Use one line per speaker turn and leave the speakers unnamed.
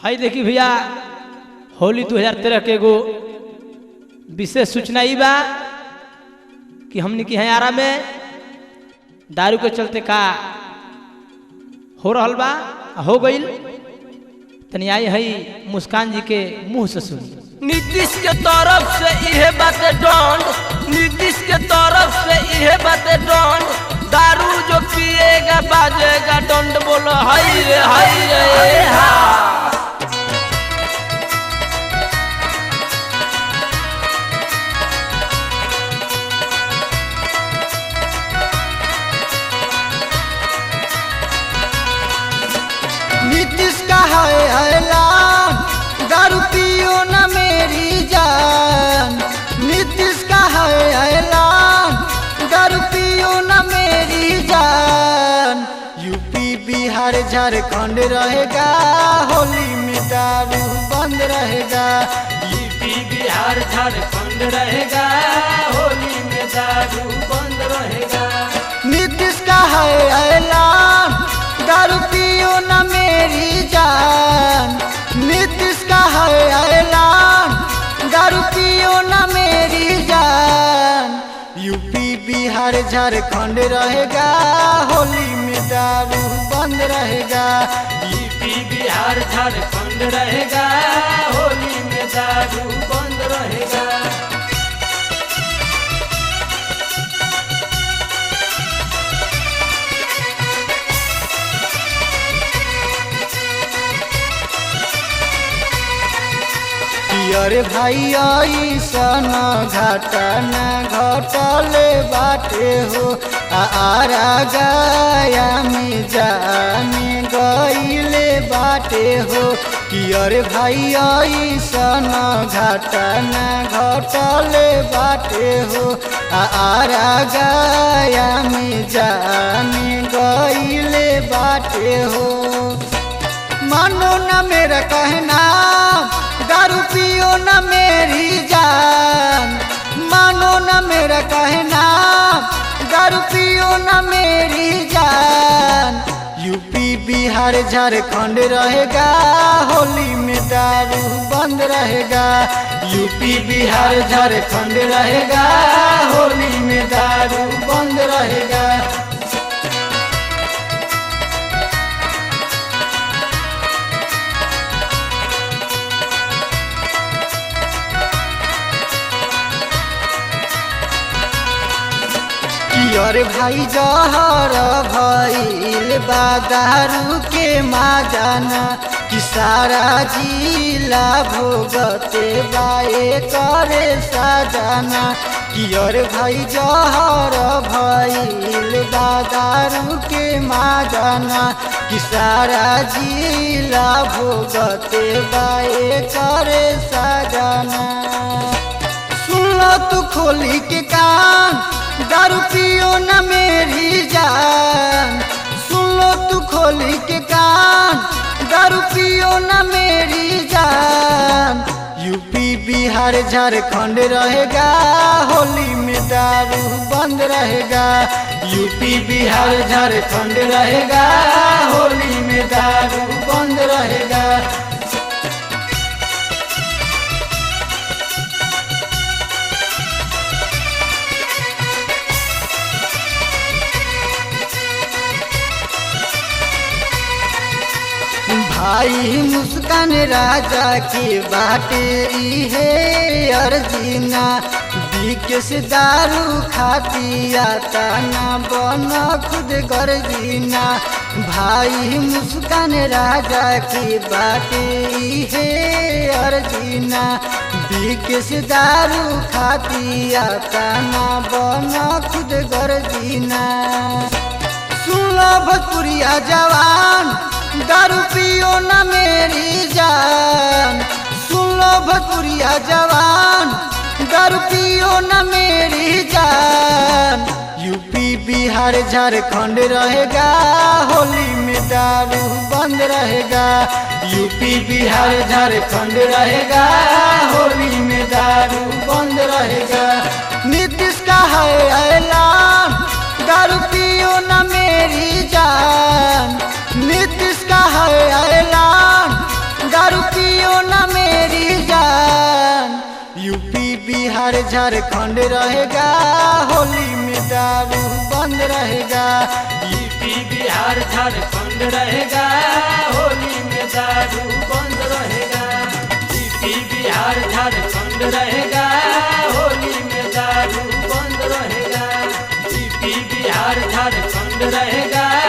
हाई देखी भैया होली 2013 के एगो विशेष सूचना ई बा कि हमने की आरा में दारू के चलते का हो रहल बा हो गईल तनी आई है मुस्कान जी के मुंह से सुनी।
नीतीश के तरफ से इहे बातें दंड, नीतीश के तरफ से इहे बातें दंड, दारू जो पिएगा बाजेगा दंड। बोलो हाय रे हा।
नीतीश का है ऐलान, दारू पियो न मेरी जान। नीतीश का है ऐलान, दारू पियो न मेरी जान। यूपी बिहार झारखंड रहेगा, होली में दारू बंद रहेगा।
यूपी बिहार झारखंड रहेगा, होली में दारू बंद रहेगा।
नीतीश का है ऐलान, दारू पियो न मेरी जान। नीतीश का है ऐलान, दारू पियो न मेरी जान। यूपी बिहार झारखंड रहेगा, होली में दारू बंद रहेगा।
यूपी बिहार झारखंड रहेगा, होली में दारू बंद रहेगा।
अरे भाई ऐसन घाटा न घटले बाटे हो, आरा गया में जाने गईले बाटे हो। कि अरे भाई ऐसन घाटा न घटले बाटे हो, आरा गया में जाने गईले बाटे हो। मानो न मेरा कहना, दारू पियो न मेरी जान। मानो न मेरा कहना, दारू पियो न मेरी जान। यूपी बिहार झारखंड रहेगा, होली में दारू बंद रहेगा। यूपी बिहार झारखंड रहेगा, होली में दारू बंद रहेगा। अरे भाई जहर भइल बा दारू के माजाना, कि सारा जिला भोगते बाए करे साजाना। कि अरे भाई जहर भइल बा दारू के माजाना, कि सारा जिला भोगते बाए करे साजाना। सुन लो तू खोली के कान, दारू पियो न मेरी जान। सुन लो तू खोली के कान, दारू पियो न मेरी जान। यूपी बिहार झारखंड रहेगा, होली में दारू बंद रहेगा। यूपी बिहार झारखंड रहेगा, होली में दारू बंद रहेगा। भाई मुस्कान राजा की बाटे है अर्जीना, विकेश दारू खाती आता ना बन खुद गर्जीना। भाई मुस्कान राजा की बाटे है अर्जीना, विकेश दारू खाती आता ना बन खुद गर्जीना। सुन लो भोजपुरिया जवान, दारू पियो न मेरी जान। सुन लो भोजपुरिया जवान, दारू पियो न मेरी जान। यूपी बिहार झारखंड रहेगा, होली में दारू बंद रहेगा। यूपी बिहार झारखंड रहेगा, होली में दारू बंद रहेगा। नीतीश का है ऐलान, दारू पियो न मेरी जान। नीतीश का है ऐलान, दारू बिहार झारखंड रहेगा, होली में दारू बंद रहेगा।
यूपी बिहार झारखंड रहेगा, होली में दारू बंद रहेगा। यूपी बिहार झारखंड रहेगा, होली में दारू बंद रहेगा। यूपी बिहार झारखंड रहेगा।